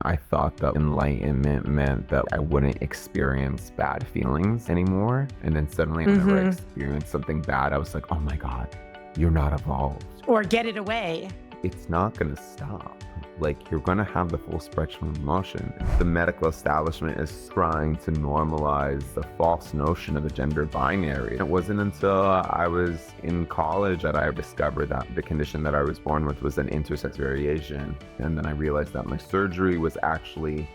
I thought that enlightenment meant that I wouldn't experience bad feelings anymore. And then suddenly, whenever I experienced something bad, I was like, oh my God, you're not evolved. Or get it away. It's not going to stop. Like, you're going to have the full spectrum of emotion. The medical establishment is trying to normalize the false notion of a gender binary. It wasn't until I was in college that I discovered that the condition that I was born with was an intersex variation. And then I realized that my surgery was actually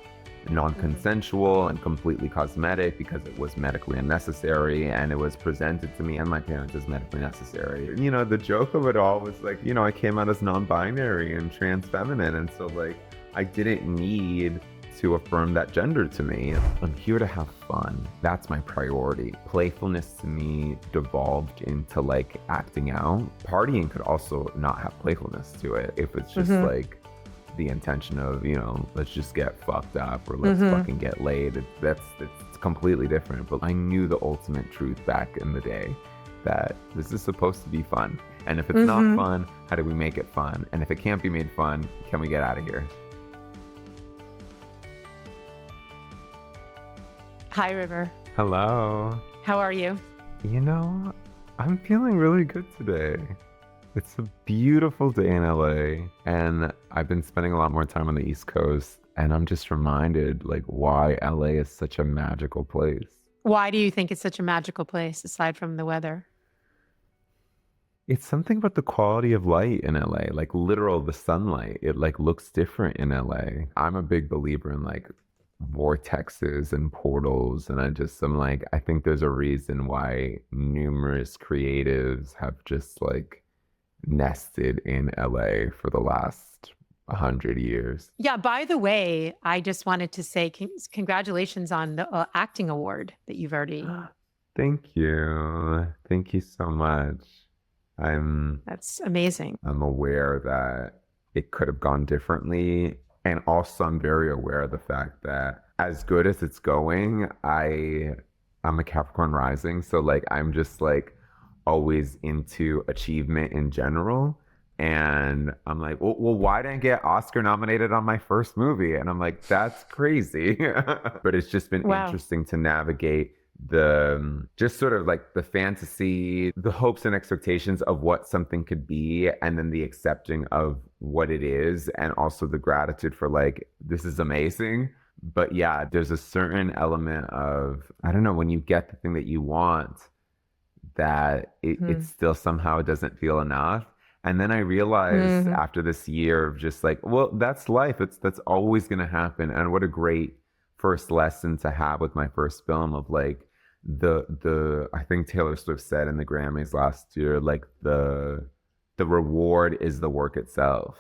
non-consensual and completely cosmetic because it was medically unnecessary, and it was presented to me and my parents as medically necessary. You know, the joke of it all was like, you know, I came out as non-binary and trans feminine, and so like I didn't need to affirm that gender to me. I'm here to have fun. That's my priority. Playfulness to me devolved into like acting out. Partying could also not have playfulness to it if it's just like the intention of, you know, let's just get fucked up or let's fucking get laid. It's completely different. But I knew the ultimate truth back in the day that this is supposed to be fun. And if it's not fun, how do we make it fun? And if it can't be made fun, can we get out of here? Hi, River. Hello. How are you? You know, I'm feeling really good today. It's a beautiful day in LA, and I've been spending a lot more time on the East Coast, and I'm just reminded like why LA is such a magical place. Why do you think it's such a magical place aside from the weather? It's something about the quality of light in LA, like literal the sunlight. It like looks different in LA. I'm a big believer in like vortexes and portals, and I'm like, I think there's a reason why numerous creatives have just like nested in LA for the last 100 years. Yeah, by the way, I just wanted to say congratulations on the acting award that you've already... Thank you. Thank you so much. That's amazing. I'm aware that it could have gone differently. And also I'm very aware of the fact that as good as it's going, I'm a Capricorn rising. So like, I'm just like, always into achievement in general. And I'm like, well, why didn't I get Oscar nominated on my first movie? And I'm like, that's crazy. But it's just been interesting to navigate the just sort of like the fantasy, the hopes and expectations of what something could be, and then the accepting of what it is, and also the gratitude for like, this is amazing. But yeah, there's a certain element of, I don't know, when you get the thing that you want, that it still somehow doesn't feel enough. And then I realized after this year of just like, well, that's life. That's always going to happen. And what a great first lesson to have with my first film of like I think Taylor Swift said in the Grammys last year, like the reward is the work itself,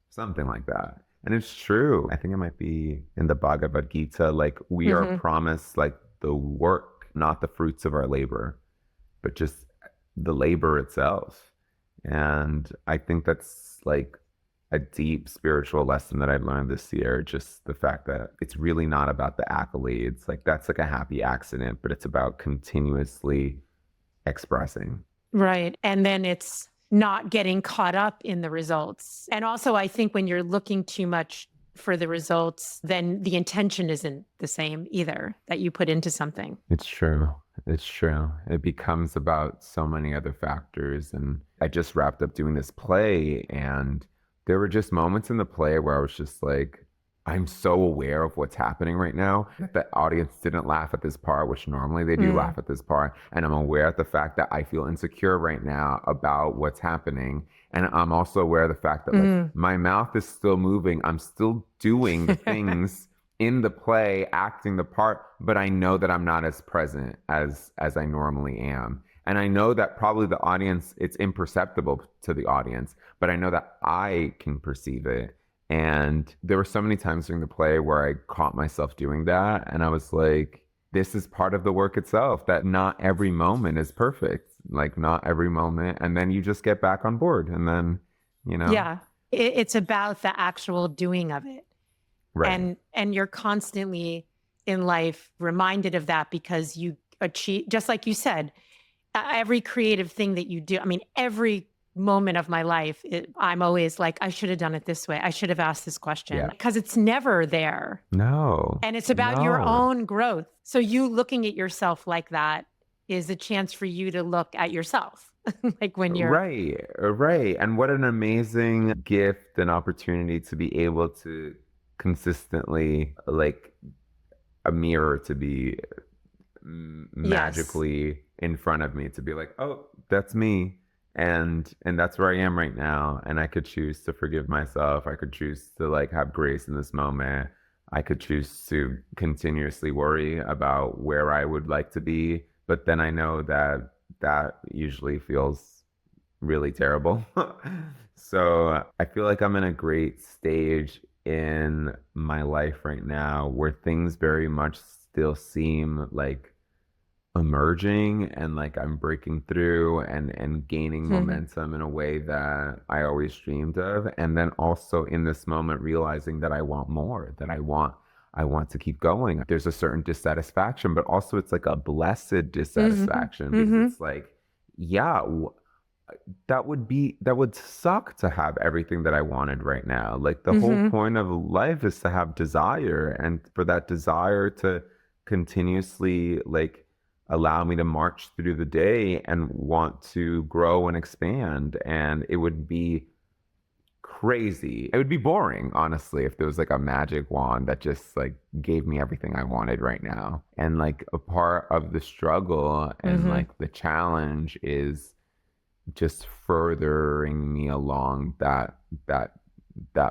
something like that. And it's true. I think it might be in the Bhagavad Gita, like we are promised like the work, not the fruits of our labor, but just the labor itself. And I think that's like a deep spiritual lesson that I learned this year. Just the fact that it's really not about the accolades. Like that's like a happy accident, but it's about continuously expressing. Right. And then it's not getting caught up in the results. And also, I think when you're looking too much for the results, then the intention isn't the same either that you put into something. It's true. It's true. It becomes about so many other factors. And I just wrapped up doing this play, and there were just moments in the play where I was just like, I'm so aware of what's happening right now that the audience didn't laugh at this part, which normally they do laugh at this part. And I'm aware of the fact that I feel insecure right now about what's happening. And I'm also aware of the fact that like my mouth is still moving. I'm still doing the things in the play, acting the part, but I know that I'm not as present as I normally am. And I know that probably the audience, it's imperceptible to the audience, but I know that I can perceive it. And there were so many times during the play where I caught myself doing that. And I was like, this is part of the work itself, that not every moment is perfect, like not every moment. And then you just get back on board and then, you know. Yeah, it's about the actual doing of it. Right. And you're constantly in life reminded of that because you achieve, just like you said, every creative thing that you do. I mean, every moment of my life, I'm always like, I should have done it this way. I should have asked this question, Yeah. because it's never there. No. And it's about your own growth. So you looking at yourself like that is a chance for you to look at yourself. Like when you're Right. And what an amazing gift and opportunity to be able to consistently, like a mirror to be magically in front of me, to be like, oh, that's me. And that's where I am right now. And I could choose to forgive myself. I could choose to like have grace in this moment. I could choose to continuously worry about where I would like to be. But then I know that that usually feels really terrible. So I feel like I'm in a great stage in my life right now where things very much still seem like emerging and like I'm breaking through and gaining momentum in a way that I always dreamed of. And then also in this moment realizing that I want more, that I want to keep going. There's a certain dissatisfaction, but also it's like a blessed dissatisfaction because it's like, yeah, that would suck to have everything that I wanted right now. Like the whole point of life is to have desire, and for that desire to continuously like allow me to march through the day and want to grow and expand. And it would be crazy. It would be boring, honestly, if there was like a magic wand that just like gave me everything I wanted right now. And like a part of the struggle and like the challenge is just furthering me along that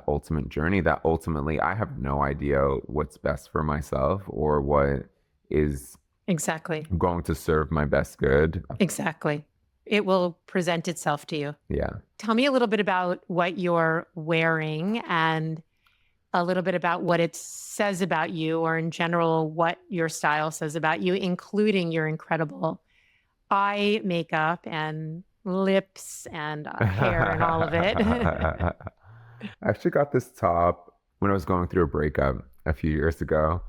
ultimate journey, that ultimately I have no idea what's best for myself or what is exactly going to serve my best good. Exactly. It will present itself to you. Yeah. Tell me a little bit about what you're wearing and a little bit about what it says about you, or in general, what your style says about you, including your incredible eye makeup and lips and hair and all of it. I actually got this top when I was going through a breakup a few years ago.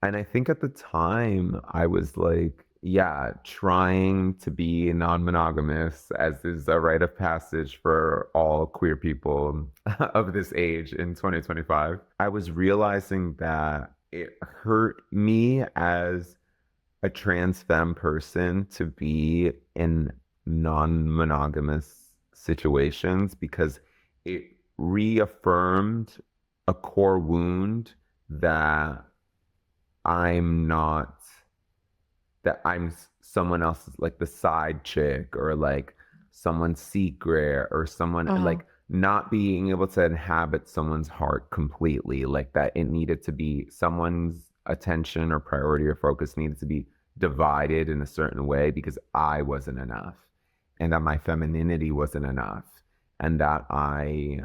And I think at the time I was like, yeah, trying to be non-monogamous, as is a rite of passage for all queer people of this age in 2025. I was realizing that it hurt me as a trans femme person to be in non-monogamous situations because it reaffirmed a core wound that I'm someone else's, like the side chick, or like someone's secret, or someone like not being able to inhabit someone's heart completely, like that it needed to be someone's attention or priority or focus needed to be divided in a certain way because I wasn't enough, and that my femininity wasn't enough, and that I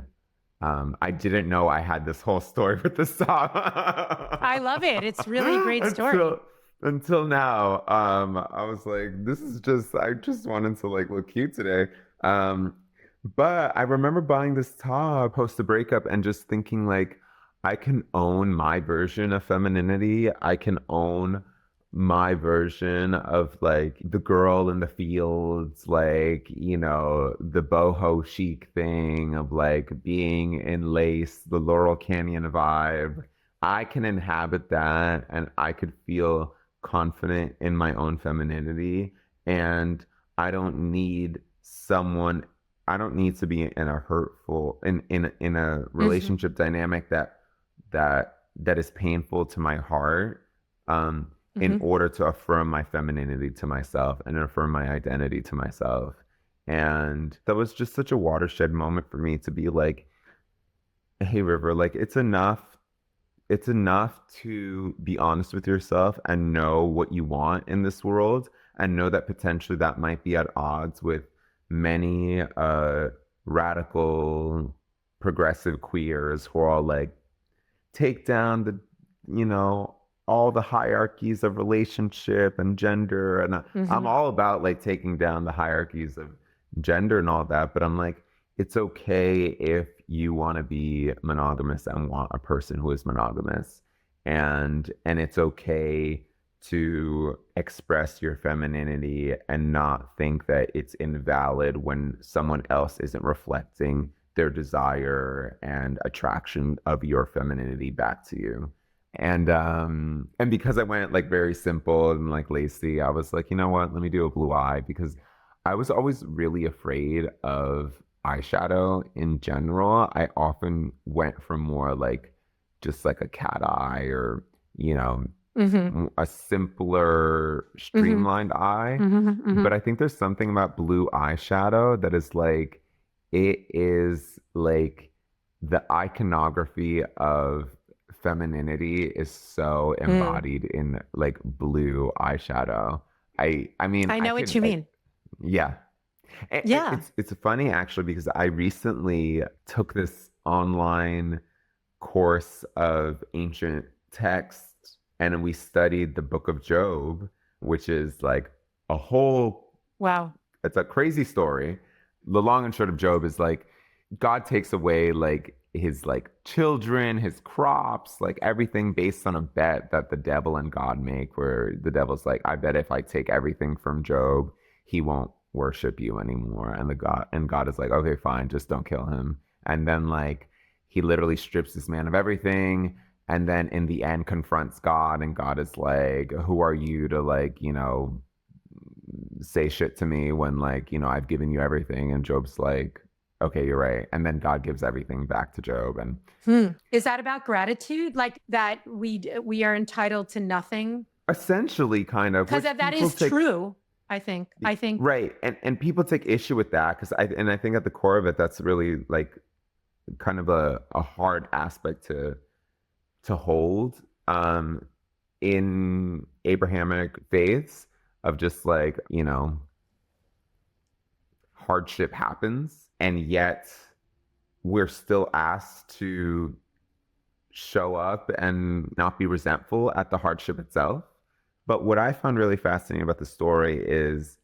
didn't know I had this whole story with this song. I love it. It's really a great story. Until now, I was like, I just wanted to like look cute today. But I remember buying this top post a breakup and just thinking like, I can own my version of femininity. I can own my version of like the girl in the fields, like, you know, the boho chic thing of like being in lace, the Laurel Canyon vibe. I can inhabit that and I could feel confident in my own femininity. And I don't need to be in a hurtful in a relationship dynamic that is painful to my heart. In order to affirm my femininity to myself and affirm my identity to myself. And that was just such a watershed moment for me to be like, hey, River, like it's enough. It's enough to be honest with yourself and know what you want in this world, and know that potentially that might be at odds with many radical, progressive queers who are all like, take down the, you know, all the hierarchies of relationship and gender. And I'm all about like taking down the hierarchies of gender and all that. But I'm like, it's okay if you want to be monogamous and want a person who is monogamous. And it's okay to express your femininity and not think that it's invalid when someone else isn't reflecting their desire and attraction of your femininity back to you. And because I went like very simple and like lacy, I was like, you know what, let me do a blue eye, because I was always really afraid of eyeshadow in general. I often went for more like just like a cat eye, or, you know, Mm-hmm. a simpler, Mm-hmm. streamlined eye. Mm-hmm. Mm-hmm. But I think there's something about blue eyeshadow that is like, it is like the iconography of femininity is so Mm. embodied in like blue eyeshadow. I mean, I know what you mean. yeah. Yeah. It's funny actually, because I recently took this online course of ancient texts, and we studied the book of Job, which is like a whole, Wow. it's a crazy story. The long and short of Job is like God takes away like his like children, his crops, like everything based on a bet that the devil and God make, where the devil's like, I bet if I take everything from Job, he won't worship you anymore. And God is like, okay, fine, just don't kill him. And then like he literally strips this man of everything, and then in the end confronts God, and God is like, who are you to like, you know, say shit to me when like, you know, I've given you everything. And Job's like, okay, you're right. And then God gives everything back to Job. And Is that about gratitude? Like that we are entitled to nothing? essentially kind of, Because which that people is take, true, I think. I think, right. And people take issue with that, because I think at the core of it, that's really like kind of a hard aspect to hold in Abrahamic faiths, of just like, you know, hardship happens, and yet we're still asked to show up and not be resentful at the hardship itself. But what I found really fascinating about the story is,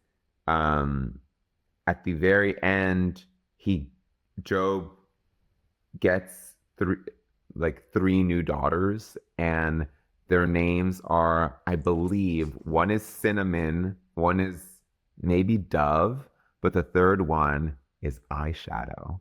um, at the very end, he Job gets three new daughters, and their names are, I believe, one is Cinnamon, one is maybe Dove, but the third one is Eyeshadow.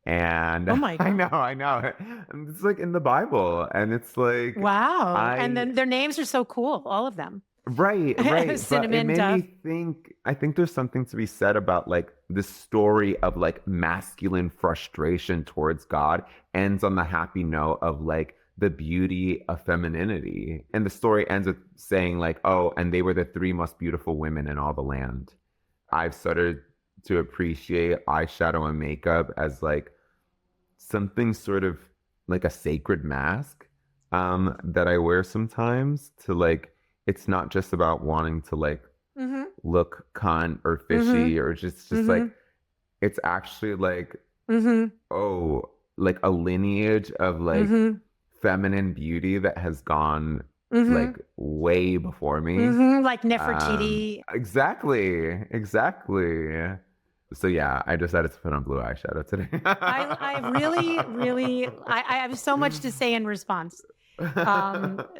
And oh my I God. know, I know. And it's like in the Bible, and it's like Wow. And I then their names are so cool, all of them. right, right. But it Cinnamon, made me Dove. think, I think there's something to be said about like the story of like masculine frustration towards God ends on the happy note of like the beauty of femininity. And the story ends with saying like, oh, and they were the three most beautiful women in all the land. I've started to appreciate eyeshadow and makeup as like something sort of like a sacred mask that I wear sometimes, to like, it's not just about wanting to like Mm-hmm. look cunt or Mm-hmm. fishy, or just Mm-hmm. like, it's actually like, Mm-hmm. oh, like a lineage of like Mm-hmm. feminine beauty that has gone Mm-hmm. like way before me. Mm-hmm. Like Nefertiti. Exactly, exactly. So yeah, I decided to put on blue eyeshadow today. I really, really, I have so much to say in response.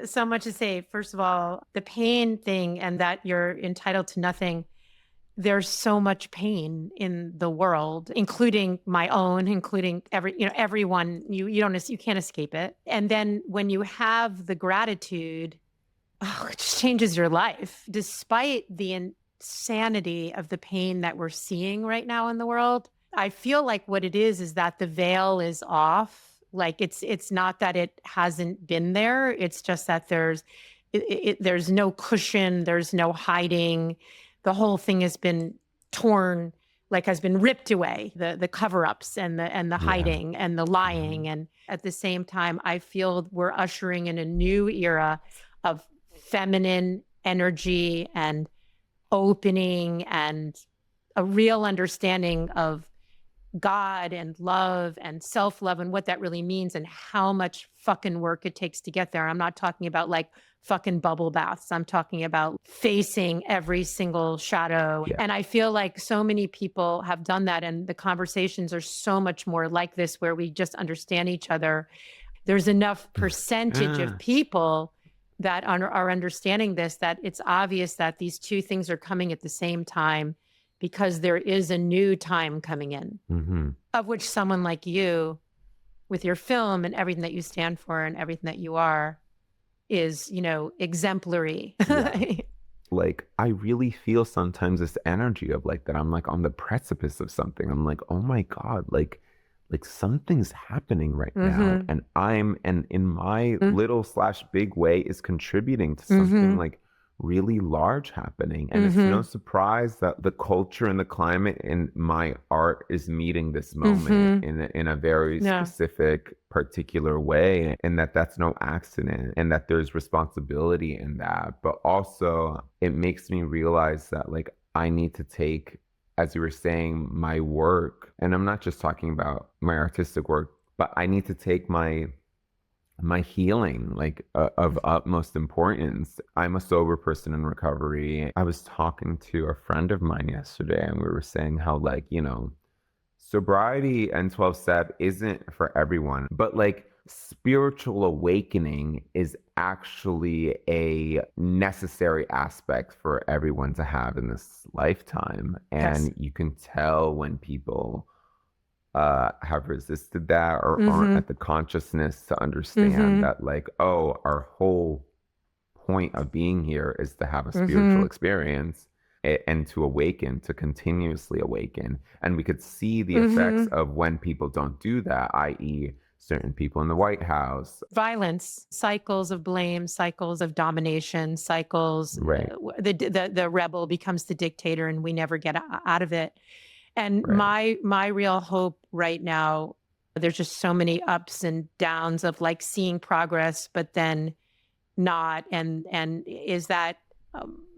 So much to say. First of all, the pain thing and that you're entitled to nothing. There's so much pain in the world, including my own, including everyone. You can't escape it. And then when you have the gratitude, oh, it just changes your life, despite the insanity of the pain that we're seeing right now in the world. I feel like what it is that the veil is off. Like it's not that it hasn't been there. It's just that there's no cushion, there's no hiding. The whole thing has been torn, like has been ripped away. The cover-ups and the Yeah. hiding and the Mhm. lying. And at the same time, I feel we're ushering in a new era of feminine energy and opening and a real understanding of God and love and self love and what that really means and how much fucking work it takes to get there. I'm not talking about like fucking bubble baths. I'm talking about facing every single shadow. Yeah. And I feel like so many people have done that. And the conversations are so much more like this, where we just understand each other. There's enough percentage of people that are understanding this, that it's obvious that these two things are coming at the same time because there is a new time coming in, of which someone like you, with your film and everything that you stand for and everything that you are, is, exemplary. Yeah. Like, I really feel sometimes this energy of like that I'm like on the precipice of something. I'm like, oh my God, like something's happening right now. And and in my little / big way is contributing to something like really large happening. And it's no surprise that the culture and the climate in my art is meeting this moment in a very specific, particular way, and that's no accident, and that there's responsibility in that. But also it makes me realize that like I need to take, as you were saying, my work, and I'm not just talking about my artistic work, but I need to take my healing like of utmost importance. I'm a sober person in recovery. I was talking to a friend of mine yesterday, and we were saying how like, sobriety and 12-step isn't for everyone, but like spiritual awakening is actually a necessary aspect for everyone to have in this lifetime. And you can tell when people have resisted that or aren't at the consciousness to understand that like, oh, our whole point of being here is to have a spiritual experience and to awaken, to continuously awaken. And we could see the effects of when people don't do that, i.e., certain people in the White House. Violence, cycles of blame, cycles of domination, cycles. The rebel becomes the dictator, and we never get out of it. And my real hope right now, there's just so many ups and downs of like seeing progress, but then not. And is that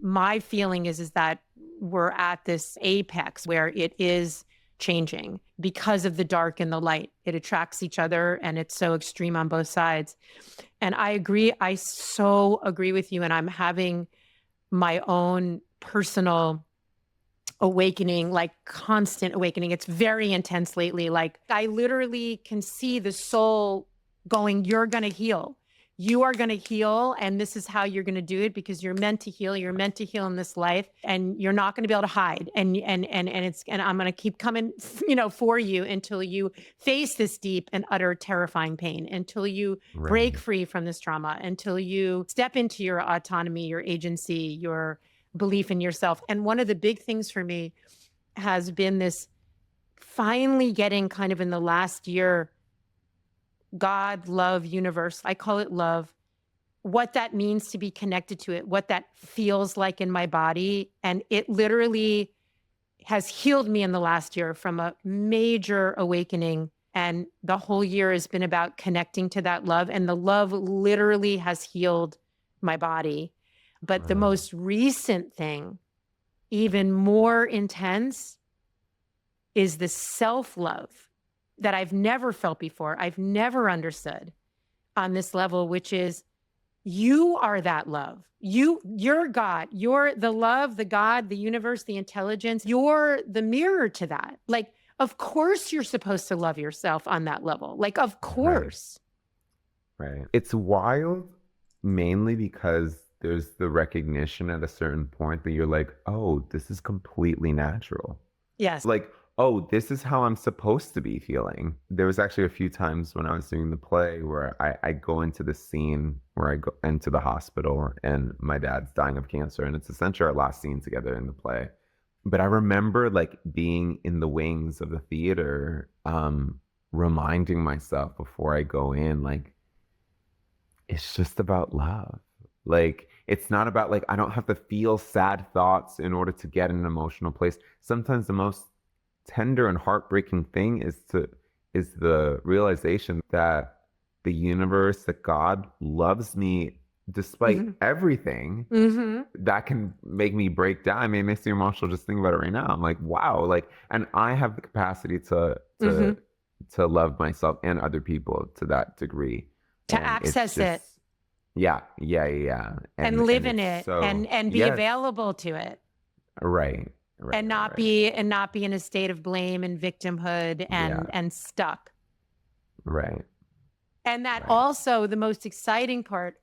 my feeling is that we're at this apex where it is changing because of the dark and the light. It attracts each other, and it's so extreme on both sides. And I agree. I so agree with you. And I'm having my own personal awakening, like constant awakening. It's very intense lately. Like I literally can see the soul going, you're going to heal. You are going to heal. And this is how you're going to do it, because you're meant to heal. You're meant to heal in this life, and you're not going to be able to hide. And I'm going to keep coming, for you until you face this deep and utter terrifying pain, until you break free from this trauma, until you step into your autonomy, your agency, your belief in yourself. And one of the big things for me has been this finally getting kind of in the last year, God, love, universe, I call it love, what that means to be connected to it, what that feels like in my body. And it literally has healed me in the last year from a major awakening. And the whole year has been about connecting to that love. And the love literally has healed my body. But the most recent thing, even more intense, is the self-love that I've never felt before. I've never understood on this level, which is you are that love. You're God. You're the love, the God, the universe, the intelligence. You're the mirror to that. Like, of course you're supposed to love yourself on that level. Like, of course. Right. It's wild, mainly because there's the recognition at a certain point that you're like, oh, this is completely natural. Yes. Like, oh, this is how I'm supposed to be feeling. There was actually a few times when I was doing the play where I go into the scene where I go into the hospital and my dad's dying of cancer, and it's essentially our last scene together in the play. But I remember like being in the wings of the theater, reminding myself before I go in, like, it's just about love. Like, it's not about like, I don't have to feel sad thoughts in order to get in an emotional place. Sometimes the most tender and heartbreaking thing is the realization that the universe, that God loves me despite everything. That can make me break down. I mean, it makes me emotional just thinking about it right now. I'm like, wow, like, and I have the capacity to love myself and other people to that degree. To access it. Yeah. And live in it, so, and be available to it. Right. And not be in a state of blame and victimhood and stuck. Right. And that also the most exciting part,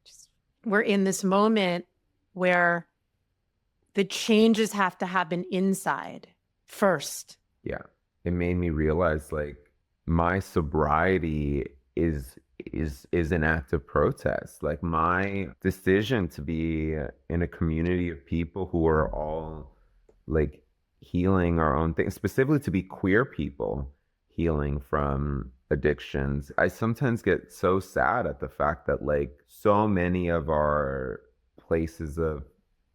just we're in this moment where the changes have to happen inside first. Yeah. It made me realize like my sobriety is an act of protest. Like my decision to be in a community of people who are all like healing our own things, specifically to be queer people healing from addictions. I sometimes get so sad at the fact that like so many of our places of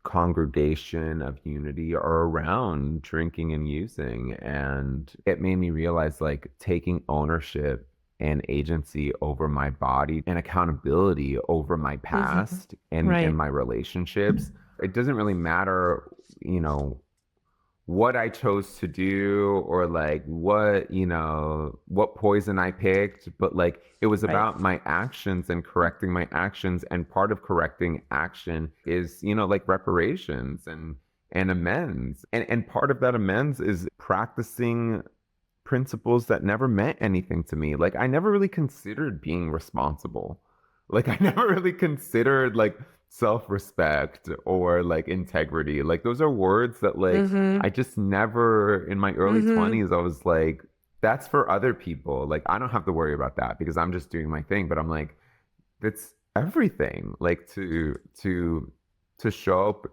congregation of unity are around drinking and using. And it made me realize like taking ownership and agency over my body and accountability over my past and my relationships. It doesn't really matter, you know, what I chose to do or like what, you know, what poison I picked, but like it was about my actions and correcting my actions. And part of correcting action is, you know, like reparations and amends. And part of that amends is practicing principles that never meant anything to me. Like I never really considered being responsible. Like I never really considered like self-respect or like integrity. Like those are words that like I just never in my early 20s I was like that's for other people. Like I don't have to worry about that because I'm just doing my thing, but I'm like that's everything. Like to show up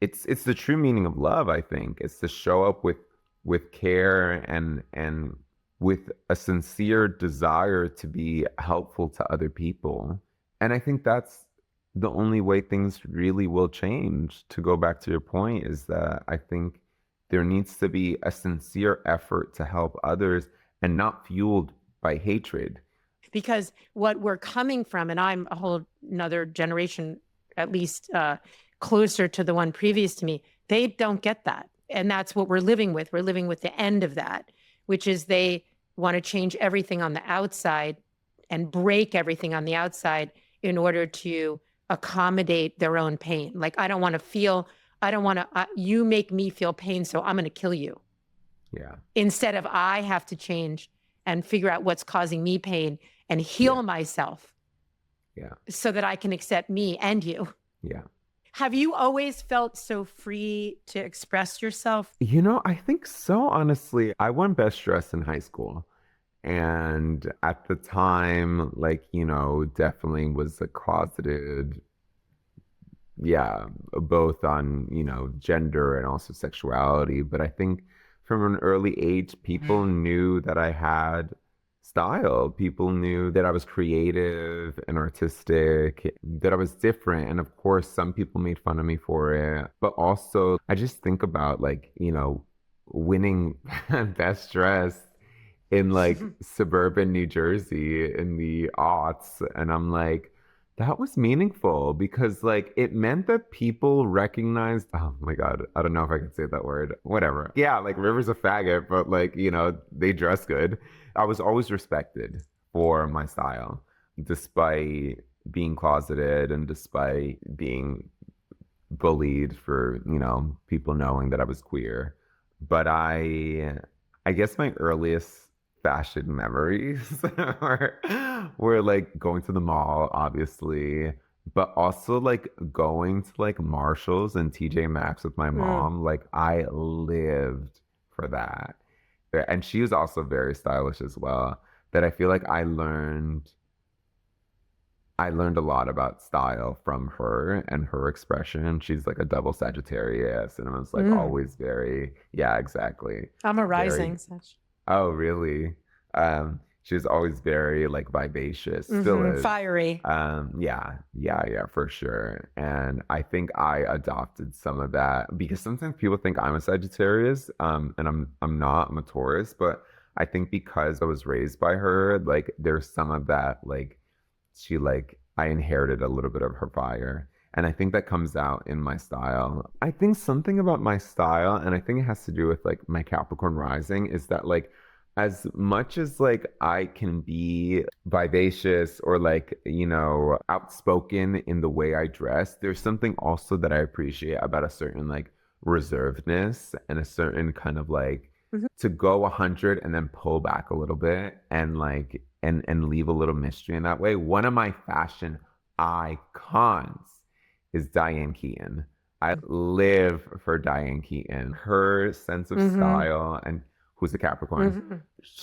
it's the true meaning of love, I think. It's to show up with care and with a sincere desire to be helpful to other people. And I think that's the only way things really will change. To go back to your point, is that I think there needs to be a sincere effort to help others and not fueled by hatred. Because what we're coming from, and I'm a whole another generation, at least closer to the one previous to me, they don't get that. And that's what we're living with. We're living with the end of that, which is they want to change everything on the outside and break everything on the outside in order to accommodate their own pain. Like, I don't want to, you make me feel pain, so I'm going to kill you. Yeah. Instead of I have to change and figure out what's causing me pain and heal myself. Yeah. So that I can accept me and you. Yeah. Have you always felt so free to express yourself? You know, I think so, honestly. I won Best Dressed in high school. And at the time, like, you know, definitely was a closeted, both on, you know, gender and also sexuality. But I think from an early age, people knew that I had style. People knew that I was creative and artistic, that I was different. And of course, some people made fun of me for it. But also, I just think about like, you know, winning Best Dressed in like suburban New Jersey in the aughts. And I'm like, that was meaningful because like it meant that people recognized, oh my God, I don't know if I can say that word, whatever. Yeah, like River's a faggot, but like, you know, they dress good. I was always respected for my style, despite being closeted and despite being bullied for, you know, people knowing that I was queer. But I guess my earliest fashion memories were like going to the mall, obviously, but also like going to like Marshalls and TJ Maxx with my mom. Like I lived for that. And she was also very stylish as well. That I feel like I learned a lot about style from her and her expression. She's like a double Sagittarius, and I was like always very, yeah, exactly. I'm a rising Sag. Oh, really? She was always very like vivacious, still is. Fiery. Yeah, for sure. And I think I adopted some of that because sometimes people think I'm a Sagittarius, and I'm not. I'm a Taurus, but I think because I was raised by her, like there's some of that, like I inherited a little bit of her fire. And I think that comes out in my style. I think something about my style, and I think it has to do with like my Capricorn rising, is that like as much as like I can be vivacious or like, you know, outspoken in the way I dress, there's something also that I appreciate about a certain like reservedness and a certain kind of like to go 100 and then pull back a little bit and like and leave a little mystery in that way. One of my fashion icons is Diane Keaton. I live for Diane Keaton. Her sense of Mm-hmm. style, and who's a Capricorn, Mm-hmm.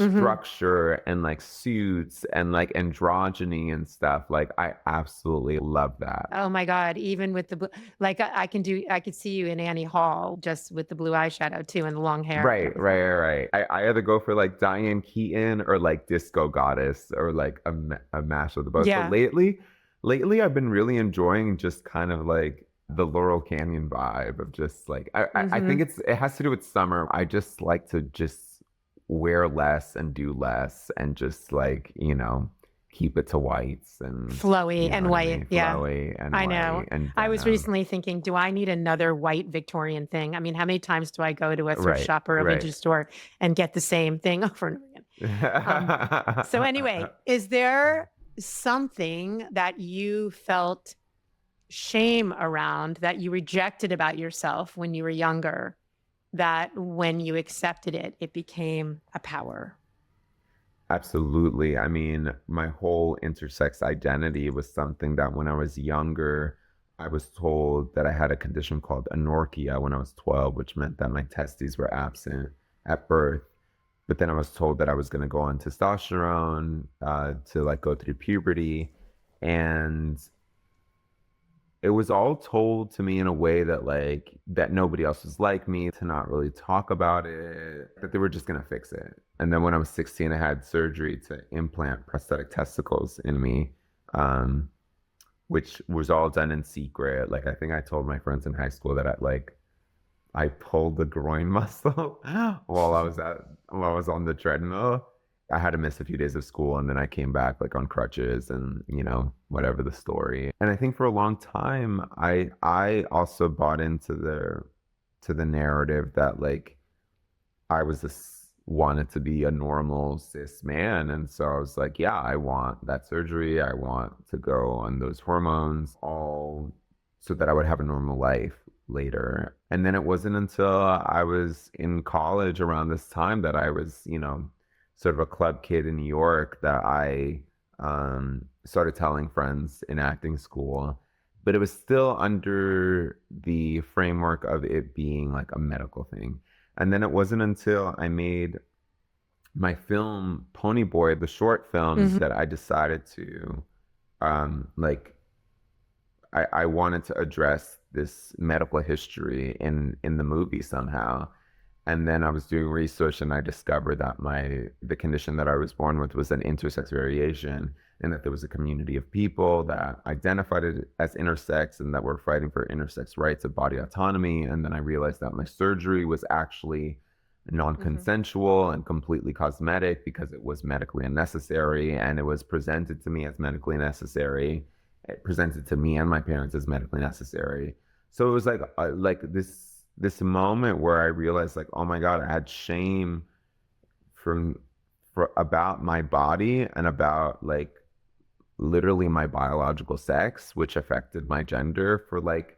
Mm-hmm. structure and like suits and like androgyny and stuff. Like I absolutely love that. Oh my God. Even with the blue, like I could see you in Annie Hall just with the blue eyeshadow too and the long hair and Right, everything. right, right. I either go for like Diane Keaton or like Disco Goddess or like a mash of the both. But Yeah. lately I've been really enjoying just kind of like the Laurel Canyon vibe of just like I Mm-hmm. think it has to do with summer. I just like to just wear less and do less and just like, keep it to whites and Flowy you know and what I white. mean? Yeah. Flowy and I know. white and I was denim. recently thinking, do I need another white Victorian thing? I mean, how many times do I go to a thrift Right, shop or a right. vintage store and get the same thing over and over again? So anyway, is there something that you felt shame around that you rejected about yourself when you were younger, that when you accepted it, it became a power? Absolutely. I mean, my whole intersex identity was something that when I was younger, I was told that I had a condition called anorchia when I was 12, which meant that my testes were absent at birth. But then I was told that I was going to go on testosterone to like go through puberty. And it was all told to me in a way that like that nobody else was like me, to not really talk about it, that they were just going to fix it. And then when I was 16, I had surgery to implant prosthetic testicles in me, um, which was all done in secret. Like I think I told my friends in high school that I pulled the groin muscle while I was on the treadmill. I had to miss a few days of school and then I came back like on crutches and whatever the story. And I think for a long time I also bought into the narrative that like I was this wanted to be a normal cis man. And so I was like, yeah, I want that surgery. I want to go on those hormones all so that I would have a normal life later. And then it wasn't until I was in college around this time that I was, sort of a club kid in New York that I started telling friends in acting school. But it was still under the framework of it being like a medical thing. And then it wasn't until I made my film Ponyboi, the short films, Mm-hmm. that I decided to like I wanted to address this medical history in the movie somehow. And then I was doing research and I discovered that the condition that I was born with was an intersex variation, and that there was a community of people that identified it as intersex and that were fighting for intersex rights of body autonomy. And then I realized that my surgery was actually Mm-hmm. non-consensual and completely cosmetic because it was medically unnecessary, and it was presented to me as medically necessary. It presented to me and my parents as medically necessary. So it was like this moment where I realized like, oh my God, I had shame from for about my body and about like literally my biological sex, which affected my gender for like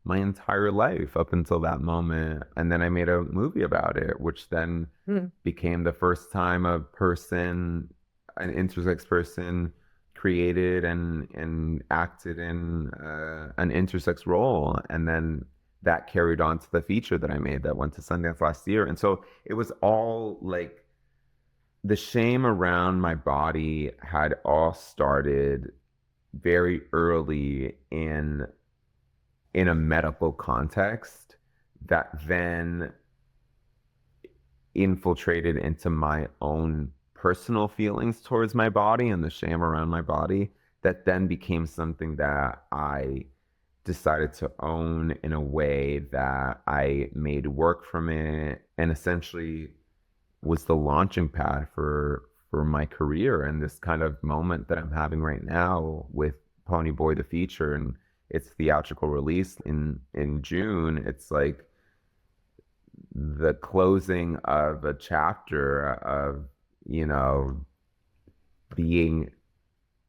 my entire life up until that moment. And then I made a movie about it, which then Mm-hmm. became the first time an intersex person, created and acted in an intersex role. And then that carried on to the feature that I made that went to Sundance last year. And so it was all like the shame around my body had all started very early in a medical context that then infiltrated into my own personal feelings towards my body and the shame around my body, that then became something that I decided to own in a way that I made work from it, and essentially was the launching pad for my career and this kind of moment that I'm having right now with Ponyboi the feature and its theatrical release in June. It's like the closing of a chapter of, being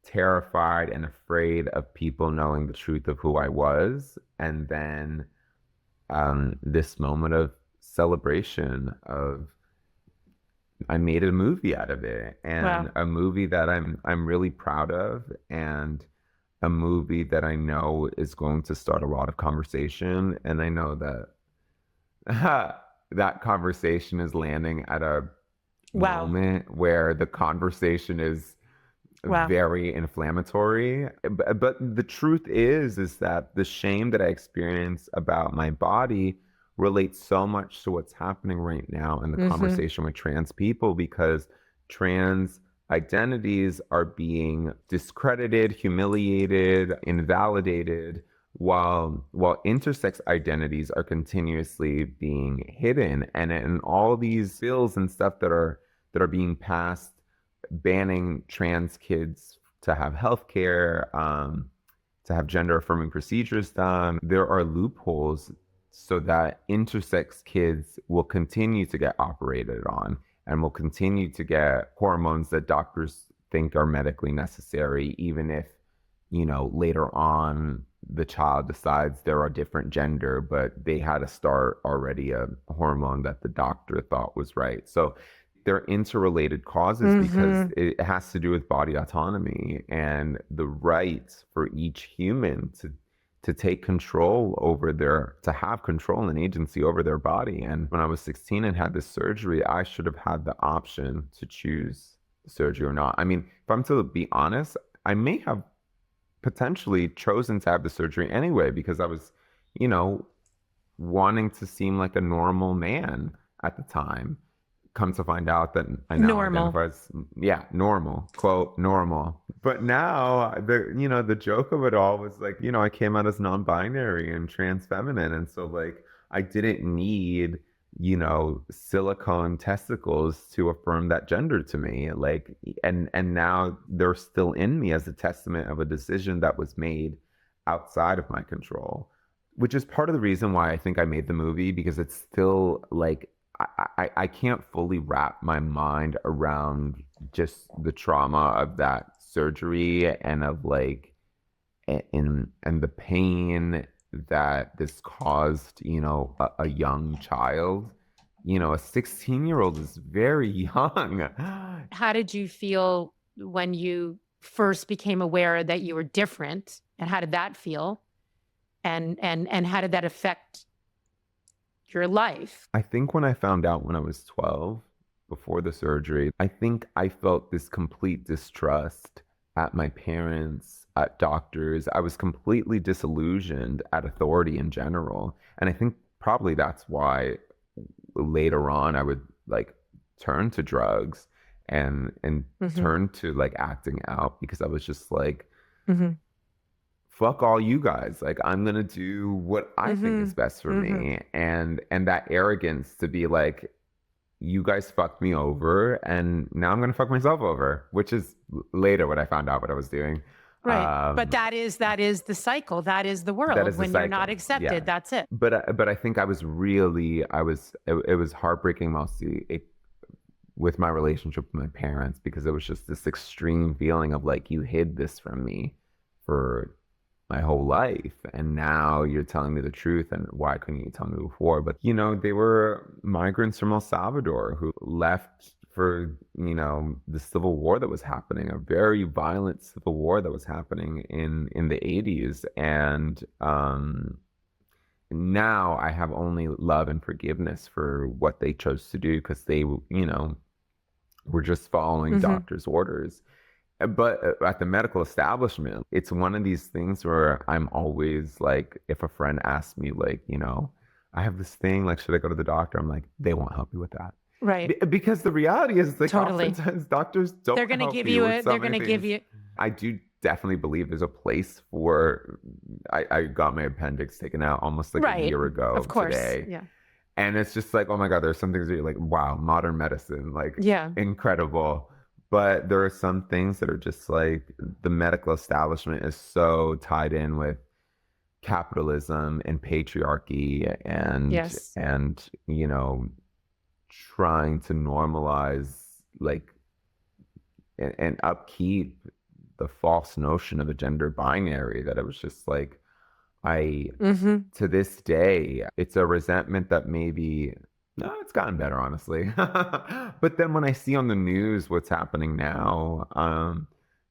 terrified and afraid of people knowing the truth of who I was. And then this moment of celebration of I made a movie out of it, Wow. and a movie that I'm really proud of. And a movie that I know is going to start a lot of conversation, and I know that that conversation is landing at a Wow. moment where the conversation is Wow. very inflammatory. But the truth is that the shame that I experience about my body relates so much to what's happening right now in the Mm-hmm. conversation with trans people, because trans identities are being discredited, humiliated, invalidated, while intersex identities are continuously being hidden. And all these bills and stuff that are being passed banning trans kids to have health care, to have gender affirming procedures done. There are loopholes so that intersex kids will continue to get operated on and will continue to get hormones that doctors think are medically necessary, even if, later on the child decides they're a different gender, but they had to start already a hormone that the doctor thought was right. So they're interrelated causes because Mm-hmm. it has to do with body autonomy and the right for each human to take control over to have control and agency over their body. And when I was 16 and had this surgery, I should have had the option to choose the surgery or not. I mean, if I'm to be honest, I may have potentially chosen to have the surgery anyway because I was, you know, wanting to seem like a normal man at the time. Come to find out that I now Normal. identify as, yeah, normal, quote, normal. But now the joke of it all was like, I came out as non-binary and trans feminine. And so like I didn't need, silicone testicles to affirm that gender to me. Like, and now they're still in me as a testament of a decision that was made outside of my control, which is part of the reason why I think I made the movie, because it's still like I can't fully wrap my mind around just the trauma of that surgery and of like and the pain that this caused, a young child. A 16-year-old is very young. How did you feel when you first became aware that you were different? And how did that feel? And how did that affect your life? I think when I found out when I was 12, before the surgery, I think I felt this complete distrust at my parents, at doctors. I was completely disillusioned at authority in general. And I think probably that's why later on I would like turn to drugs and Mm-hmm. turn to like acting out, because I was just like, Mm-hmm. fuck all you guys, like I'm gonna do what I think Mm-hmm. is best for Mm-hmm. me. And that arrogance to be like, you guys fucked me over and now I'm gonna fuck myself over, which is later what I found out what I was doing. Right. But that is the cycle. That is the That world. is the When you're not cycle, yeah. accepted, that's it. But I think it was heartbreaking mostly with my relationship with my parents, because it was just this extreme feeling of like, you hid this from me for my whole life and now you're telling me the truth, and why couldn't you tell me before? But they were migrants from El Salvador who left for the civil war that was happening, a very violent civil war that was happening in the 80s. And now I have only love and forgiveness for what they chose to do, because they were just following Mm-hmm. doctor's orders. But at the medical establishment, it's one of these things where I'm always like, if a friend asks me, like, I have this thing, like, should I go to the doctor? I'm like, they won't help you with that. Right. Because the reality is, like, Totally. oftentimes doctors don't They're going to help give you you with so they're many going to give things. you, I do definitely believe there's a place for, I got my appendix taken out almost like a right. year ago Of course. today. Yeah. And it's just like, oh my God, there's some things that you're like, wow, modern medicine, like Yeah. incredible. But there are some things that are just like, the medical establishment is so tied in with capitalism and patriarchy Yes. and trying to normalize like and upkeep the false notion of a gender binary, that it was just like, I Mm-hmm. to this day, it's a resentment that maybe, no, it's gotten better, honestly. But then when I see on the news what's happening now,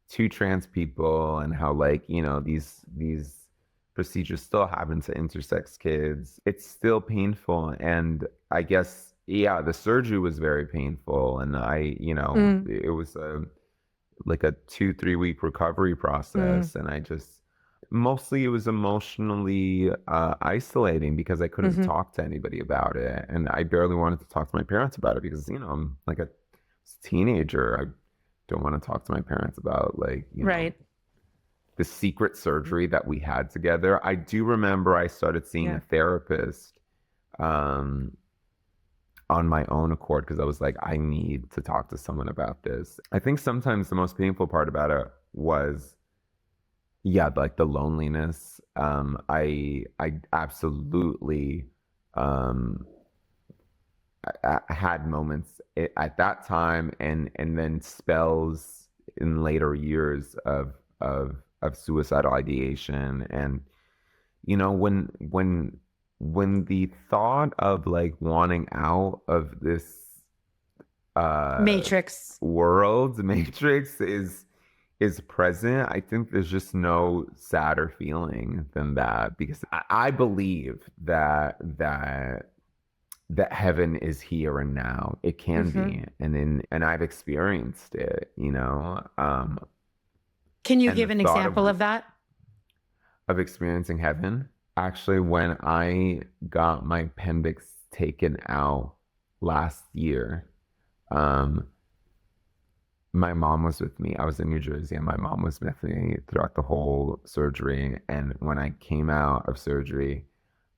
two trans people and how like, you know, these procedures still happen to intersex kids. It's still painful. And I guess, yeah, the surgery was very painful. And you know, Mm, it was like a 2, 3 week recovery mm, process. And I just, mostly it was emotionally isolating because I couldn't hmm. talk to anybody about it. And I barely wanted to talk to my parents about it because, you know, I'm like a teenager. I don't want to talk to my parents about like, you know, Right. the secret surgery that we had together. I do remember I started seeing Yeah. a therapist um, on my own accord because I was like, I need to talk to someone about this. I think sometimes the most painful part about it was, yeah, like the loneliness. I absolutely um, I had moments at that time and then spells in later years of suicidal ideation. And you know, when the thought of like wanting out of this uh Matrix. world matrix is present, I think there's just no sadder feeling than that because I believe that heaven is here and now. It can Hmm. be, and I've experienced it, you know. Can you And the give an thought example of that? of experiencing heaven, actually, when I got my appendix taken out last year, um, my mom was with me. I was in New Jersey, and my mom was with me throughout the whole surgery. And when I came out of surgery,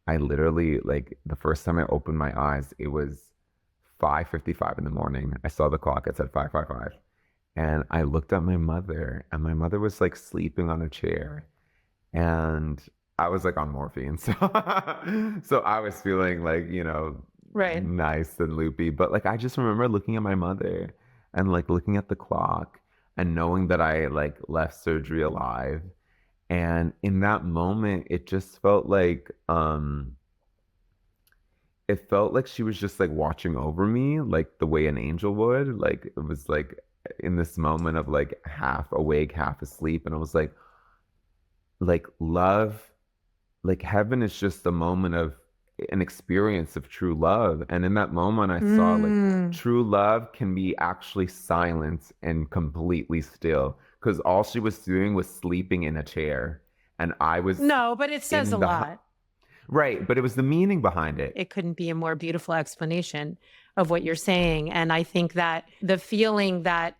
I literally like the first time I opened my eyes, it was 5:55 in the morning. I saw the clock. It said 5:55. And I looked at my mother, and my mother was like sleeping on a chair. And I was like on morphine. So so I was feeling like, you know, Right. nice and loopy. But like I just remember looking at my mother and like looking at the clock and knowing that I like left surgery alive. And in that moment, it just felt like it felt like she was just like watching over me like the way an angel would. Like it was like in this moment of like half awake, half asleep. And I was like love, like heaven is just a moment of an experience of true love. And in that moment, I saw like Mm. true love can be actually silent and completely still because all she was doing was sleeping in a chair. And I was No, but it says a in the lot. right, but it was the meaning behind it. It couldn't be a more beautiful explanation of what you're saying. And I think that the feeling that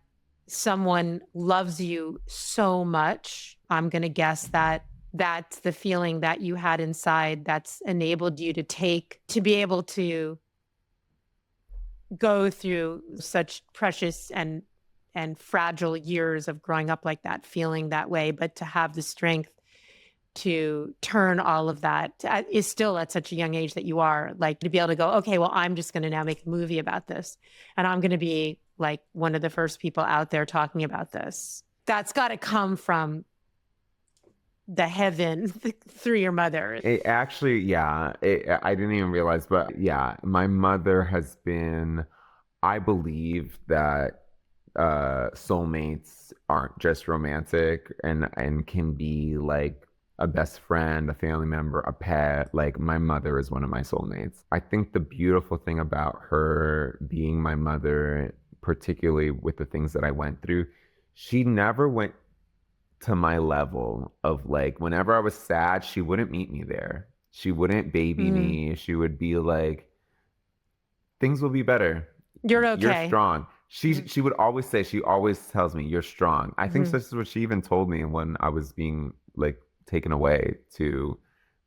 someone loves you so much, I'm going to guess that that's the feeling that you had inside that's enabled you to be able to go through such precious and fragile years of growing up like that, feeling that way, but to have the strength to turn all of that is still at such a young age that you are, like, to be able to go, okay, well, I'm just going to now make a movie about this. And I'm going to be like one of the first people out there talking about this. That's got to come from the heaven through your mother. It actually, yeah, I didn't even realize, but yeah, my mother has been, I believe that soulmates aren't just romantic and can be like a best friend, a family member, a pet. Like my mother is one of my soulmates. I think the beautiful thing about her being my mother, particularly with the things that I went through, she never went to my level of like whenever I was sad, she wouldn't meet me there. She wouldn't baby Mm, me. She would be like, things will be better. you're You're okay. strong. She would always say, she always tells me, you're strong. I think Mm-hmm. this is what she even told me when I was being like taken away to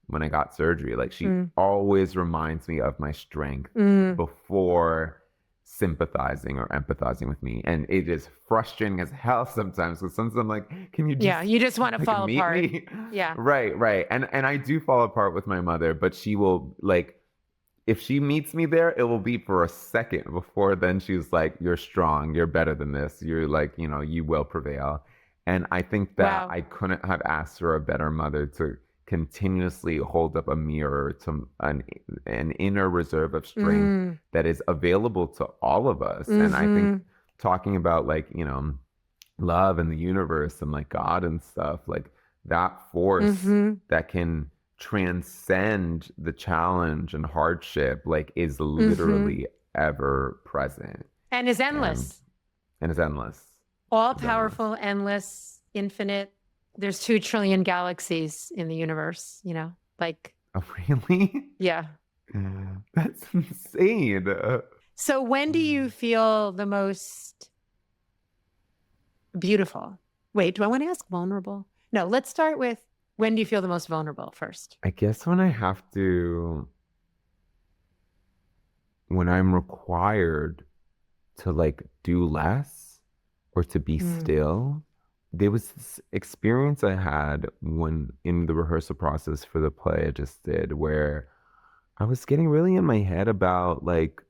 when I got surgery. Like she Mm, always reminds me of my strength mm. before sympathizing or empathizing with me. And it is frustrating as hell sometimes because sometimes I'm like, can you Yeah, just you just want to like fall meet apart. me? Yeah. Right, right. And I do fall apart with my mother, but she will like if she meets me there, it will be for a second before then she's like, you're strong, you're better than this. You're like, you know, you will prevail. And I think that Wow. I couldn't have asked for a better mother to continuously hold up a mirror to an inner reserve of strength Mm, that is available to all of us. And I think mm-hmm. talking about like, you know, love and the universe and like God and stuff, like that force Mm-hmm. that can transcend the challenge and hardship, like is Mm-hmm. literally ever present And is and endless, is endless. all Is endless. powerful, endless, infinite. There's 2 trillion galaxies in the universe, you know, like, Oh, really? yeah. That's insane. So when do you feel the most beautiful? Wait, do I want to ask vulnerable? No, let's start with when do you feel the most vulnerable first? I guess when I'm required to like do less or to be Mm. still. There was this experience I had when in the rehearsal process for the play I just did where I was getting really in my head about like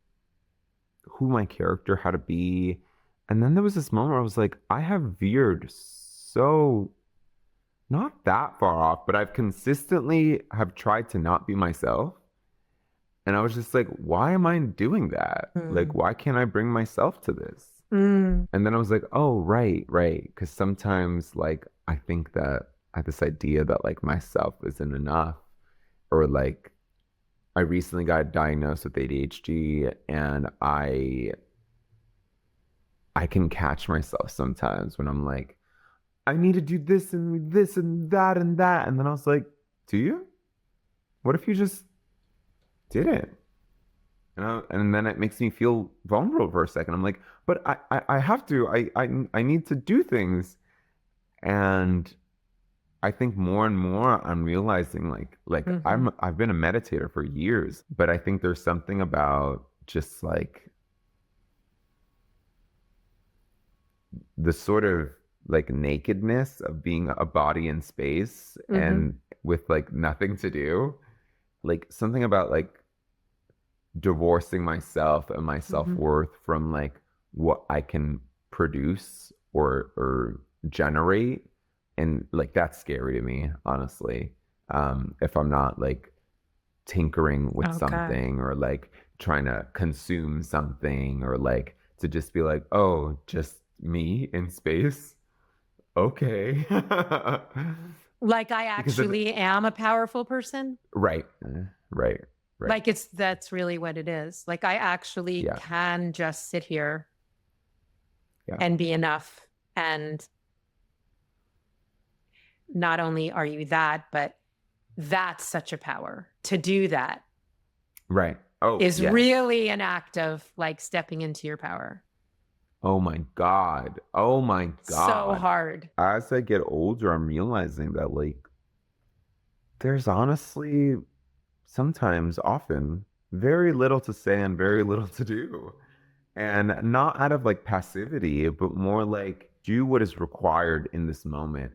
who my character had to be. And then there was this moment where I was like, I have veered so not that far off, but I've consistently have tried to not be myself. And I was just like, why am I doing that? Like, Mm. why can't I bring myself to this? Mm. And then I was like, oh, right, right. Because sometimes, like, I think that I have this idea that, like, myself isn't enough. Or, like, I recently got diagnosed with ADHD, and I can catch myself sometimes when I'm like, I need to do this and this and that and that. And then I was like, do you? What if you just didn't? And then it makes me feel vulnerable for a second. I'm like, but I have to. I need to do things. And I think more and more I'm realizing like Mm-hmm. I've been a meditator for years, but I think there's something about just like the sort of like nakedness of being a body in space Mm-hmm. and with like nothing to do. Like something about like divorcing myself and my Mm-hmm. self-worth from like what I can produce or generate. And like that's scary to me, honestly. If I'm not like tinkering with Oh God. something or like trying to consume something or like to just be like, oh, just me in space. Okay. Like I Because then, actually am a powerful person. right, right, right. Like that's really what it is. Like I actually Yeah, can just sit here yeah, and be enough. And not only are you that, but that's such a power to do that right. Oh, is yes. really an act of like stepping into your power. Oh my God. Oh my So God. hard. As I get older, I'm realizing that like there's honestly sometimes, often, very little to say and very little to do. And not out of like passivity, but more like do what is required in this moment.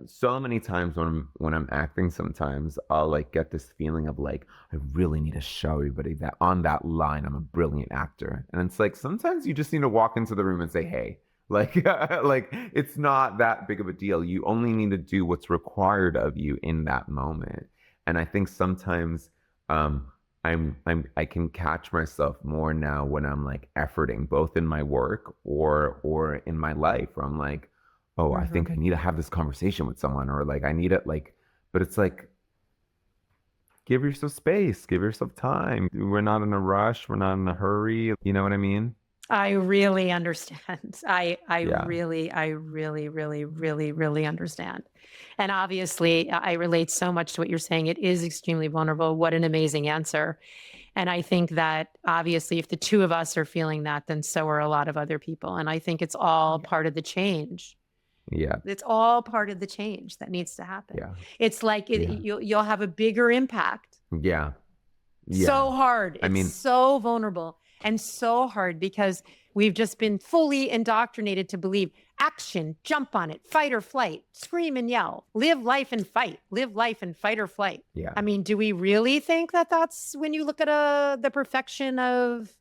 So many times when I'm acting, sometimes I'll like get this feeling of like I really need to show everybody that on that line I'm a brilliant actor. And it's like sometimes you just need to walk into the room and say, "Hey." Like like it's not that big of a deal. You only need to do what's required of you in that moment. And I think sometimes um I can catch myself more now when I'm like efforting both in my work or in my life where I'm like, oh, I Mm-hmm. think I need to have this conversation with someone or like I need it like but it's like give yourself space, give yourself time. We're not in a rush, we're not in a hurry. You know what I mean? I really understand. Yeah. I really, really, really, really understand. And obviously, I relate so much to what you're saying. It is extremely vulnerable. What an amazing answer. And I think that obviously, if the two of us are feeling that, then so are a lot of other people. And I think it's all part of the change. Yeah. It's all part of the change that needs to happen. Yeah. It's like Yeah. you'll have a bigger impact. Yeah. Yeah. So hard. I It's mean, so vulnerable and so hard because we've just been fully indoctrinated to believe action, jump on it, fight or flight, scream and yell, live life and fight, live life and fight or flight. yeah. I mean, do we really think that that's when you look at the perfection of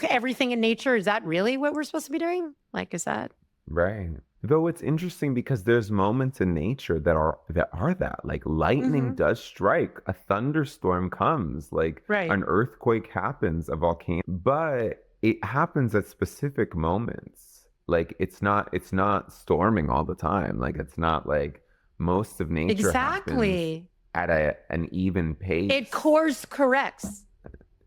everything in nature? Is that really what we're supposed to be doing? Like, is that Right. Though it's interesting because there's moments in nature that like lightning mm-hmm. does strike, a thunderstorm comes, like Right? an earthquake happens, a volcano, but it happens at specific moments. Like it's not storming all the time. Like it's not like most of nature happens Exactly. at an even It pace. course corrects.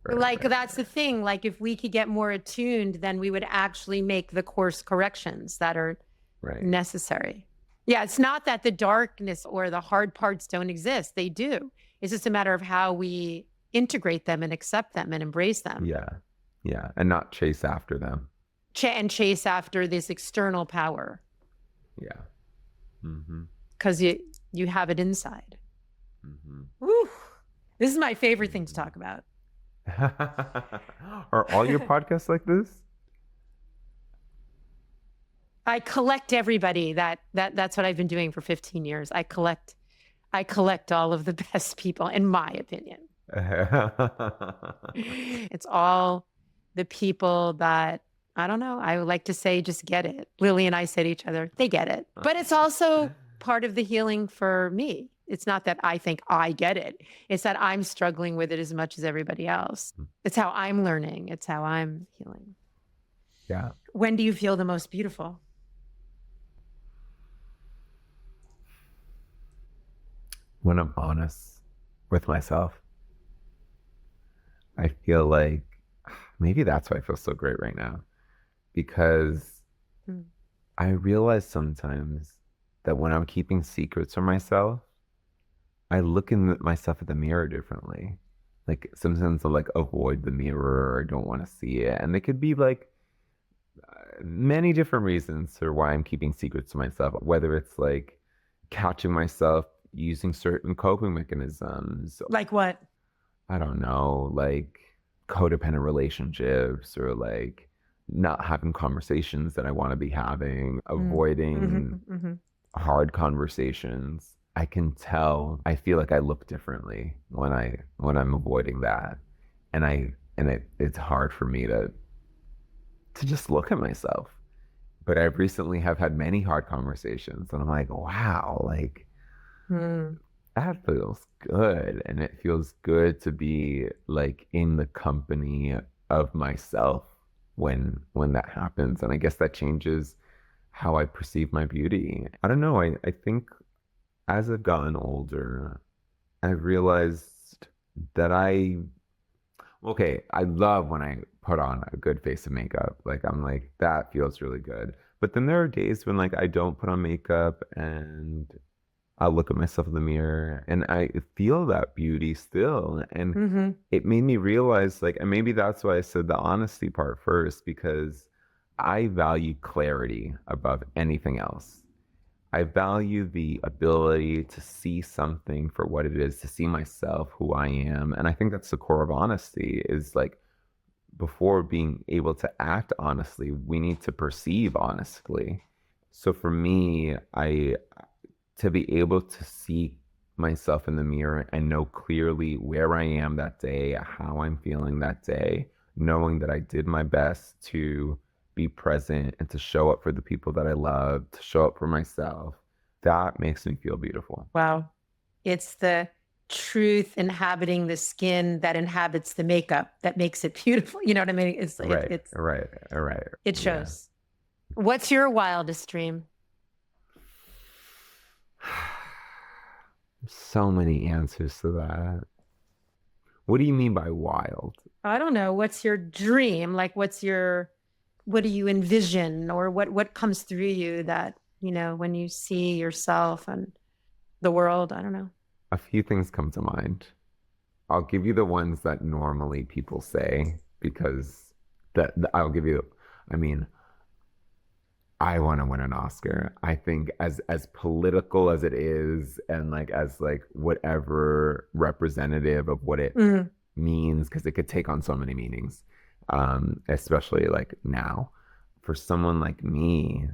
Right, Like right, that's the thing. Like if we could get more attuned, then we would actually make the course corrections that are right. necessary. Yeah, it's not that the darkness or the hard parts don't exist. They do. It's just a matter of how we integrate them and accept them and embrace them. Yeah. Yeah. And not chase after them. And chase after this external power Yeah. Mm-hmm. because you have it inside. Mm-hmm. Woo. This is my favorite thing to talk about. Are all your podcasts like this? I collect everybody. That's what I've been doing for 15 years. I collect all of the best people, in my opinion. It's all the people that, I don't know, I would like to say just get it. Lily and I say to each other, they get it. But it's also part of the healing for me. It's not that I think I get it. It's that I'm struggling with it as much as everybody else. It's how I'm learning. It's how I'm healing. Yeah. When do you feel the most beautiful? When I'm honest with myself. I feel like maybe that's why I feel so great right now. Because I realize sometimes that when I'm keeping secrets from myself, I look in myself at the mirror differently. Like sometimes I'll like avoid the mirror or I don't want to see it. And it could be like many different reasons for why I'm keeping secrets to myself, whether it's like catching myself using certain coping mechanisms. Like what? I don't know, like codependent relationships or like not having conversations that I want to be having, avoiding hard conversations. I can tell, I feel like I look differently when I'm avoiding that. It's hard for me to just look at myself. But I recently have had many hard conversations and I'm like, wow, like that feels good. And it feels good to be like in the company of myself when that happens. And I guess that changes how I perceive my beauty. I don't know. I think as I've gotten older, I've realized that I love when I put on a good face of makeup. Like I'm like, that feels really good. But then there are days when like I don't put on makeup and I look at myself in the mirror and I feel that beauty still. And it made me realize like, and maybe that's why I said the honesty part first, because I value clarity above anything else. I value the ability to see something for what it is, to see myself, who I am. And I think that's the core of honesty is like, before being able to act honestly, we need to perceive honestly. So for me, to be able to see myself in the mirror and know clearly where I am that day, how I'm feeling that day, knowing that I did my best to be present and to show up for the people that I love, to show up for myself, that makes me feel beautiful. Wow. It's the truth inhabiting the skin that inhabits the makeup that makes it beautiful. You know what I mean? It's Right. It shows. Yeah. What's your wildest dream? So many answers to that. What do you mean by wild? I don't know. What's your dream? Like, what do you envision, or what comes through you that, you know, when you see yourself and the world? I don't know. A few things come to mind. I'll give you the ones that normally people say because I'll give you, I mean, I want to win an Oscar. I think as political as it is and like as like whatever representative of what it means, because it could take on so many meanings, especially like now, for someone like me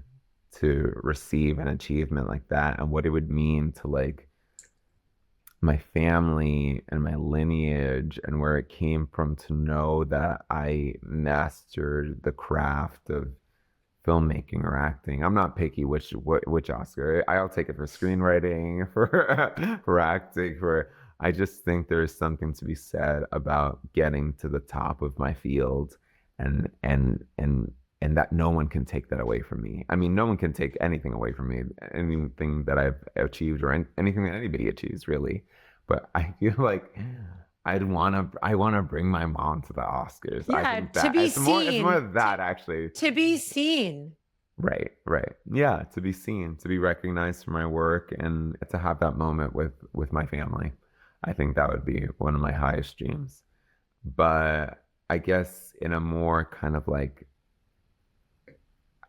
to receive an achievement like that and what it would mean to like my family and my lineage and where it came from, to know that I mastered the craft of filmmaking or acting. I'm not picky which Oscar. I'll take it for screenwriting, for acting, for I just think there's something to be said about getting to the top of my field and and that no one can take that away from me. I mean, no one can take anything away from me, anything that I've achieved or anything that anybody achieves, really. But I feel like I want to bring my mom to the Oscars. I Yeah, think to that be it's more seen. that actually. To be seen. Right, right. Yeah, to be seen, to be recognized for my work, and to have that moment with my family. I think that would be one of my highest dreams. But I guess in a more kind of like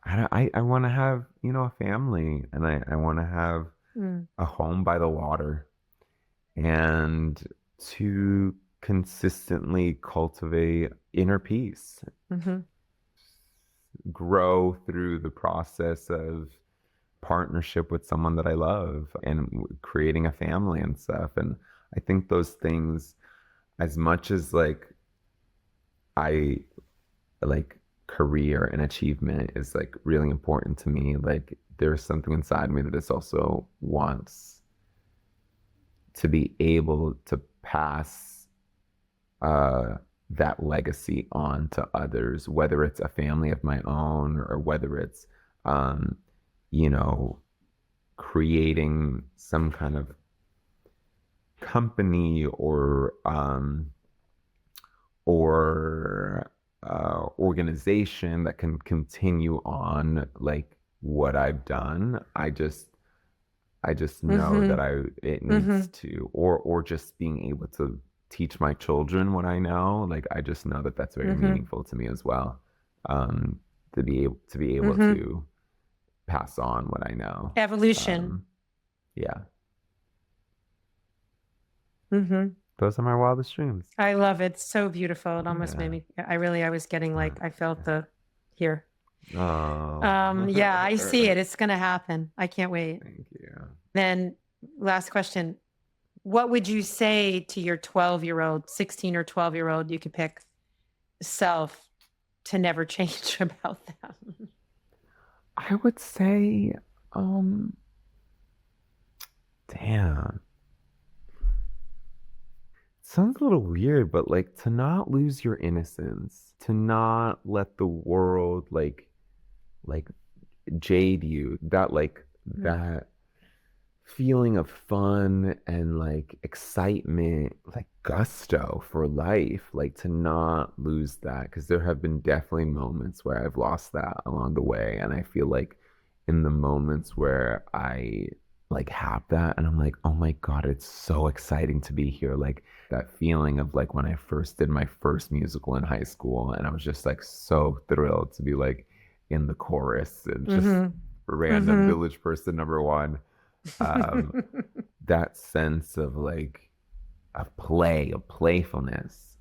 I want to have, a family, and I want to have Mm, a home by the water, and to consistently cultivate inner peace, hmm grow through the process of partnership with someone that I love, and creating a family and stuff. And I think those things, as much as like I like career and achievement is like really important to me, like there's something inside me that is also wants to be able to pass uh that legacy on to others, whether it's a family of my own, or whether it's um you know creating some kind of company, or organization that can continue on like what I've done. I just know hmm that it hmm needs to, or just being able to teach my children what I know. Like I just know that that's very hmm meaningful to me as well. Um, to be able hmm to pass on what I know. Evolution. Um, yeah, hmm those are my wildest dreams. I love it. So beautiful. It almost made Yeah. me, I was getting like, I felt the here. Oh, Yeah, I see it. It's going to happen. I can't wait. thank you. Then last question. What would you say to your 12-year-old, 16 or 12-year-old, you could pick, self, to never change about them? I would say, um, damn. Sounds a little weird, but like to not lose your innocence, to not let the world like jade you, Mm, that feeling of fun and like excitement, like gusto for life, like to not lose that, because there have been definitely moments where I've lost that along the way. And I feel like in the moments where I like have that and I'm like, oh my God, it's so exciting to be here. Like that feeling of like when I first did my first musical in high school, and I was just like so thrilled to be like in the chorus and just mm-hmm. random Mm-hmm. village person number one. um, that sense of like of play, of playfulness,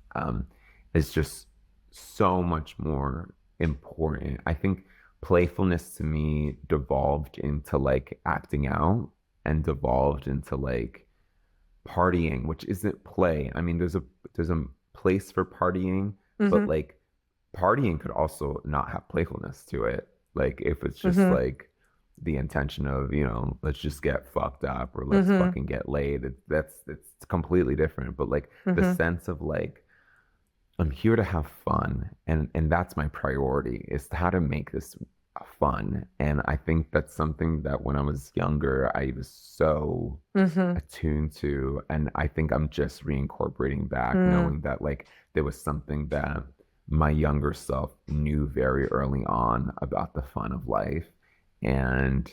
is just so much more important. I think playfulness to me devolved into like acting out, and devolved into like partying, which isn't play. I mean, there's a place for partying, but Mm-hmm. like partying could also not have playfulness to it. Like if it's just Mm-hmm. like the intention of, let's just get fucked up, or let's Mm-hmm. fucking get laid. It's completely different. But like the Mm-hmm. sense of like I'm here to have fun, and that's my priority, is how to make this fun. And I think that's something that when I was younger, I was so Mm-hmm. attuned to, and I think I'm just reincorporating back, Mm-hmm. knowing that like there was something that my younger self knew very early on about the fun of life. And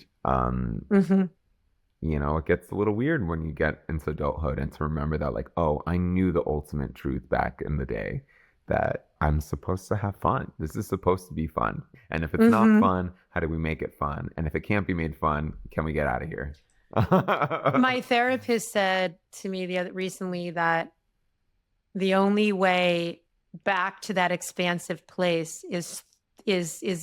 Mm-hmm. it gets a little weird when you get into adulthood, and to remember that like, oh, I knew the ultimate truth back in the day, that I'm supposed to have fun. This is supposed to be fun. And if it's not Mm-hmm. fun, how do we make it fun? And if it can't be made fun, can we get out of here? My therapist said to me recently that the only way back to that expansive place is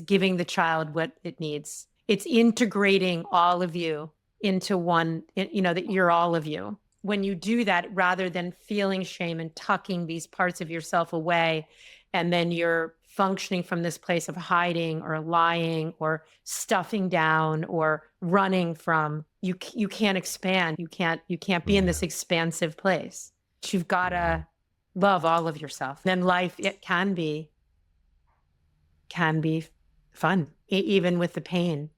giving the child what it needs. It's integrating all of you into one, that you're all of you. When you do that, rather than feeling shame and tucking these parts of yourself away, and then you're functioning from this place of hiding or lying or stuffing down or running from, you can't expand. You can't be in Yeah, this expansive place. You've got yeah, to love all of yourself. Then life, it can be fun, even with the pain.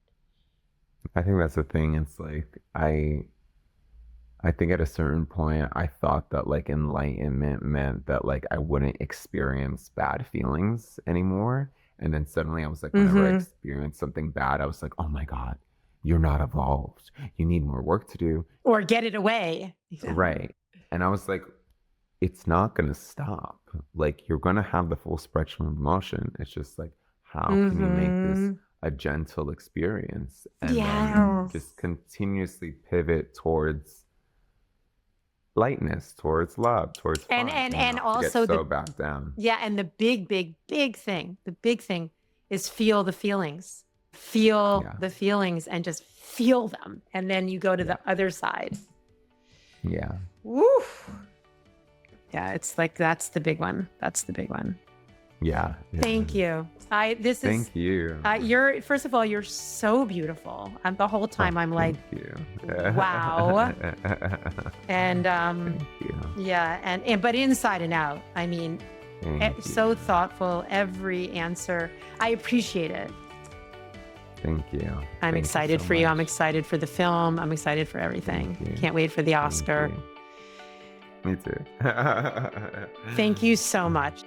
I think that's the thing. It's like I think at a certain point I thought that like enlightenment meant that like I wouldn't experience bad feelings anymore. And then suddenly I was like, whenever I Mm-hmm. experienced something bad, I was like, oh my God, you're not evolved. You need more work to do. Or get it away. Right. And I was like, it's not going to stop. Like, you're going to have the full spectrum of emotion. It's just like, how can you make this Mm-hmm. a gentle experience? And then Yes. just continuously pivot towards lightness, towards love, towards fun, And not to get also so back down. yeah, and the big thing, the big thing is feel the feelings. Feel Yeah. the feelings and just feel them. And then you go to Yeah. the other side. Yeah. Woo. Yeah, it's like that's the big one. That's the big one. Yeah. Thank you. Thank you. You're first of all, you're so beautiful. And the whole time I'm like, Thank you. wow. And Thank you. yeah, and but inside and out. I mean, Thank you. so thoughtful, every answer. I appreciate it. Thank you. I'm Thank excited so for you. I'm much. excited for the film. I'm excited for everything. Thank you. Can't wait for the Thank Oscar. you. Me too. Thank you so much.